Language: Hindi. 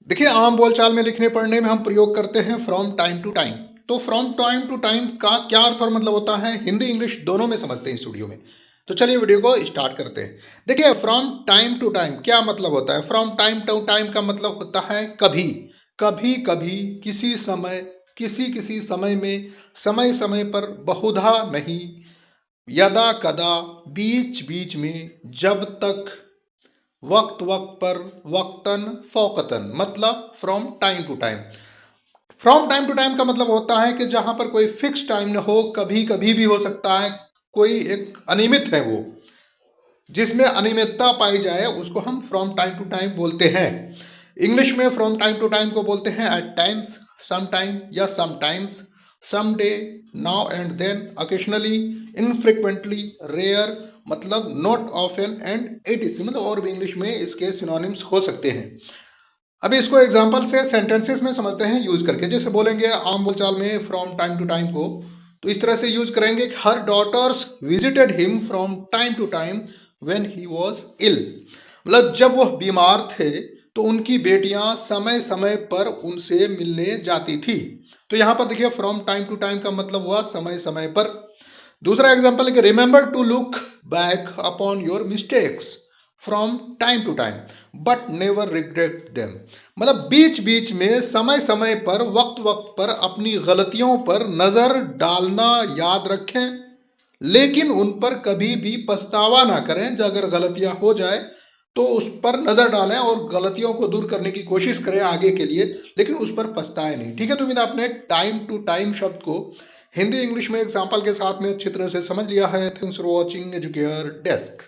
देखिए, आम बोलचाल में लिखने पढ़ने में हम प्रयोग करते हैं फ्रॉम टाइम टू टाइम। तो फ्रॉम टाइम टू टाइम का क्या अर्थ और मतलब होता है, हिंदी इंग्लिश दोनों में समझते हैं इस वीडियो में। तो चलिए वीडियो को स्टार्ट करते हैं। देखिए, फ्रॉम टाइम टू टाइम क्या मतलब होता है। फ्रॉम टाइम टू टाइम का मतलब होता है कभी कभी कभी, किसी समय, किसी किसी समय में, समय समय पर, बहुधा नहीं, यदा कदा, बीच बीच में, जब तक, वक्त वक्त पर, वक्तन फौकतन, मतलब from time to time. From time to time का मतलब होता है कि जहां पर कोई फिक्स टाइम न हो, कभी कभी भी हो सकता है, कोई एक अनियमित है वो, जिसमें अनियमितता पाई जाए उसको हम फ्रॉम टाइम टू टाइम बोलते हैं। इंग्लिश में फ्रॉम टाइम टू टाइम को बोलते हैं एट टाइम्स, सम टाइम या some times, some day, now and then, occasionally, infrequently, rare, मतलब नॉट ऑफन एंड एटीसी, मतलब और भी इंग्लिश में इसके सिनोनिम्स हो सकते हैं। अभी इसको एग्जांपल से सेंटेंसेस में समझते हैं यूज करके। जैसे बोलेंगे आम बोलचाल में फ्रॉम टाइम टू टाइम को, तो इस तरह से यूज करेंगे, her daughters visited him from time to time when he was ill, मतलब जब वह बीमार थे तो उनकी बेटियां समय समय पर उनसे मिलने जाती थी। तो यहां पर देखिए फ्रॉम टाइम टू टाइम का मतलब हुआ समय समय पर। दूसरा एग्जांपल है कि remember to look back upon your mistakes from time to time but never regret them, मतलब बीच बीच में, समय समय पर, वक्त वक्त पर अपनी गलतियों पर नजर डालना याद रखें, लेकिन उन पर कभी भी पछतावा ना करें। जो अगर गलतियां हो जाए तो उस पर नजर डालें और गलतियों को दूर करने की कोशिश करें आगे के लिए, लेकिन उस पर पछताए नहीं। ठीक है, तो उम्मीद आपने टाइम टू टाइम शब्द को हिंदी इंग्लिश में एग्जाम्पल के साथ में अच्छी तरह से समझ लिया है। Thanks for watching educare desk.